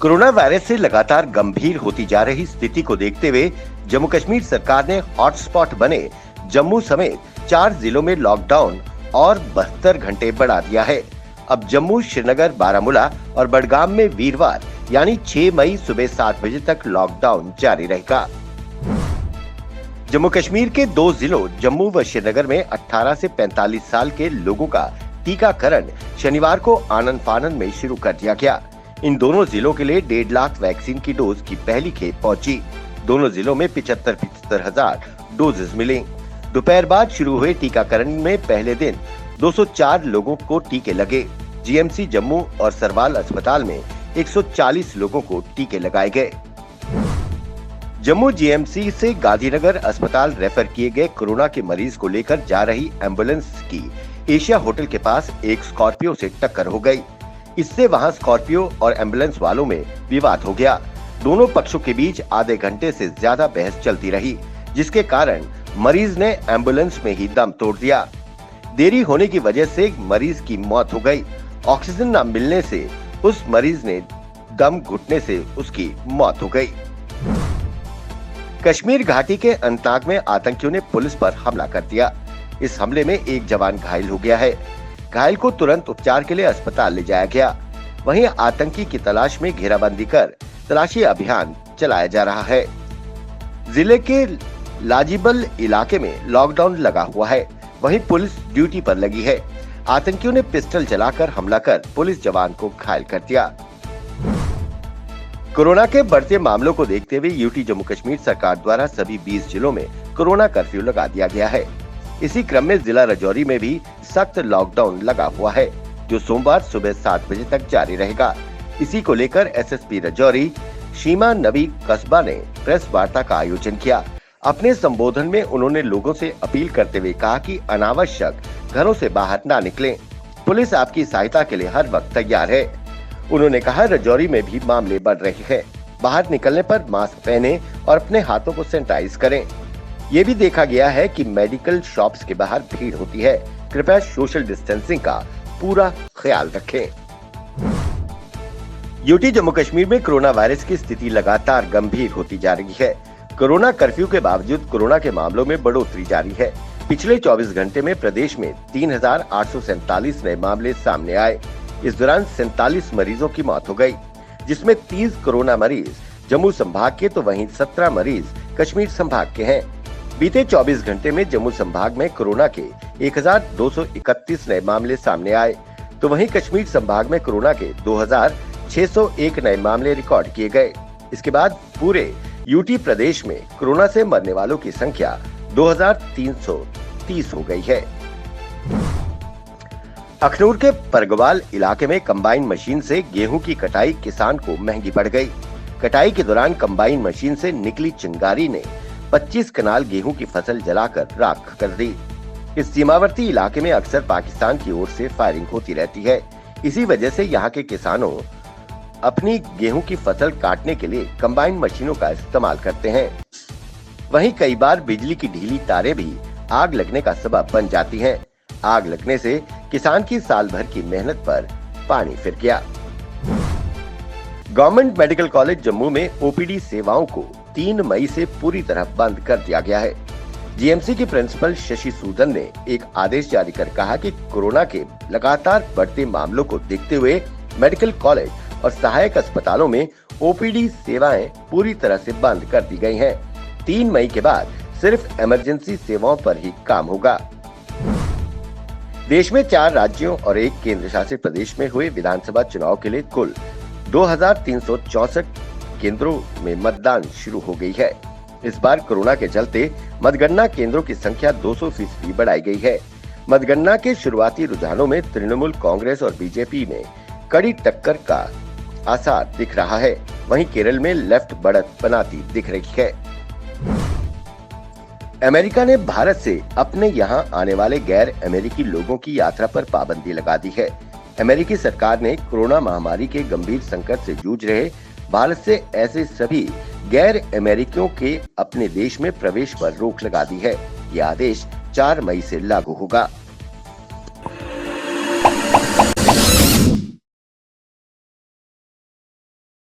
Corona virus से लगातार गंभीर होती जा रही स्थिति को देखते हुए जम्मू कश्मीर सरकार ने हॉटस्पॉट बने जम्मू समेत 4 जिलों में लॉकडाउन और 72 घंटे बढ़ा दिया है। अब जम्मू, श्रीनगर, बारामूला और बडगाम में वीरवार यानी 6 मई सुबह 7 बजे तक लॉकडाउन जारी रहेगा। जम्मू कश्मीर के 2 जिलों जम्मू व श्रीनगर में 18 से 45 साल के लोगों का टीकाकरण शनिवार को आनन फानन में शुरू कर दिया गया। इन दोनों जिलों के लिए 1.5 लाख वैक्सीन की डोज की पहली खेप पहुंची। दोनों जिलों में 75,75 हजार डोजेस मिली। दोपहर बाद शुरू हुए टीकाकरण में पहले दिन 204 लोगों को टीके लगे। जीएमसी जम्मू और सरवाल अस्पताल में 140 लोगों को टीके लगाए गए। जम्मू जीएमसी से गांधीनगर अस्पताल रेफर किए गए कोरोना के मरीज को लेकर जा रही एम्बुलेंस की एशिया होटल के पास एक स्कॉर्पियो से टक्कर हो गई। इससे वहां स्कॉर्पियो और एम्बुलेंस वालों में विवाद हो गया। दोनों पक्षों के बीच आधे घंटे से ज्यादा बहस चलती रही, जिसके कारण मरीज ने एम्बुलेंस में ही दम तोड़ दिया। देरी होने की वजह से मरीज की मौत हो गई। ऑक्सीजन न मिलने से उस मरीज ने दम घुटने से उसकी मौत हो गई। कश्मीर घाटी के अनंतनाग में आतंकियों ने पुलिस पर हमला कर दिया। इस हमले में एक जवान घायल हो गया है। घायल को तुरंत उपचार के लिए अस्पताल ले जाया गया। वहीं आतंकी की तलाश में घेराबंदी कर तलाशी अभियान चलाया जा रहा है। जिले के लाजिबल इलाके में लॉकडाउन लगा हुआ है। वहीं पुलिस ड्यूटी पर लगी है। आतंकियों ने पिस्टल चलाकर हमला कर पुलिस जवान को घायल कर दिया। कोरोना के बढ़ते मामलों को देखते हुए यूटी जम्मू कश्मीर सरकार द्वारा सभी 20 जिलों में कोरोना कर्फ्यू लगा दिया गया है। इसी क्रम में जिला राजौरी में भी सख्त लॉकडाउन लगा हुआ है, जो सोमवार सुबह 7 बजे तक जारी रहेगा। इसी को लेकर एसएसपी राजौरी शीमा नबी कस्बा ने प्रेस वार्ता का आयोजन किया। अपने संबोधन में उन्होंने लोगों से अपील करते हुए कहा कि अनावश्यक घरों से बाहर ना निकलें। पुलिस आपकी सहायता के लिए हर वक्त तैयार है। उन्होंने कहा, राजौरी में भी मामले बढ़ रहे हैं। बाहर निकलने पर मास्क पहने और अपने हाथों को सैनिटाइज करें। ये भी देखा गया है कि मेडिकल शॉप्स के बाहर भीड़ होती है। कृपया सोशल डिस्टेंसिंग का पूरा ख्याल रखें। यूटी जम्मू कश्मीर में कोरोना वायरस की स्थिति लगातार गंभीर होती जा रही है। कोरोना कर्फ्यू के बावजूद कोरोना के मामलों में बढ़ोतरी जारी है। पिछले 24 घंटे में प्रदेश में 3,847 नए मामले सामने आए। इस दौरान 47 मरीजों की मौत हो गई, जिसमें 30 कोरोना मरीज जम्मू संभाग के तो वहीं 17 मरीज कश्मीर संभाग के हैं। बीते 24 घंटे में जम्मू संभाग में कोरोना के 1,231 नए मामले सामने आए, तो वहीं कश्मीर संभाग में कोरोना के 2,601 नए मामले रिकॉर्ड किए गए। इसके बाद पूरे यूटी प्रदेश में कोरोना से मरने वालों की संख्या 2,330 हो गई है। अखनूर के परगवाल इलाके में कंबाइन मशीन से गेहूं की कटाई किसान को महंगी पड़ गई। कटाई के दौरान कंबाइन मशीन से निकली चिंगारी ने 25 कनाल गेहूं की फसल जलाकर राख कर दी। इस सीमावर्ती इलाके में अक्सर पाकिस्तान की ओर से फायरिंग होती रहती है। इसी वजह से यहाँ के किसानों अपनी गेहूं की फसल काटने के लिए कंबाइन मशीनों का इस्तेमाल करते हैं। वहीं कई बार बिजली की ढीली तारें भी आग लगने का सबब बन जाती हैं। आग लगने से किसान की साल भर की मेहनत पर पानी फिर गया। गवर्नमेंट मेडिकल कॉलेज जम्मू में ओपीडी सेवाओं को 3 मई से पूरी तरह बंद कर दिया गया है। जीएमसी के प्रिंसिपल शशि सूदन ने एक आदेश जारी कर कहा कि कोरोना के लगातार बढ़ते मामलों को देखते हुए मेडिकल कॉलेज और सहायक अस्पतालों में ओपीडी सेवाएं पूरी तरह से बंद कर दी गई हैं। 3 मई के बाद सिर्फ इमरजेंसी सेवाओं पर ही काम होगा। देश में 4 राज्यों और 1 केंद्र शासित प्रदेश में हुए विधानसभा चुनाव के लिए कुल 2,364 केंद्रों में मतदान शुरू हो गई है। इस बार कोरोना के चलते मतगणना केंद्रों की संख्या 200% बढ़ाई गई है। मतगणना के शुरुआती रुझानों में तृणमूल कांग्रेस और बीजेपी में कड़ी टक्कर का आसार दिख रहा है। वहीं केरल में लेफ्ट बढ़त बनाती दिख रही है। अमेरिका ने भारत से अपने यहां आने वाले गैर अमेरिकी लोगों की यात्रा पर पाबंदी लगा दी है। अमेरिकी सरकार ने कोरोना महामारी के गंभीर संकट से जूझ रहे भारत से ऐसे सभी गैर अमेरिकियों के अपने देश में प्रवेश पर रोक लगा दी है। यह आदेश 4 मई से लागू होगा।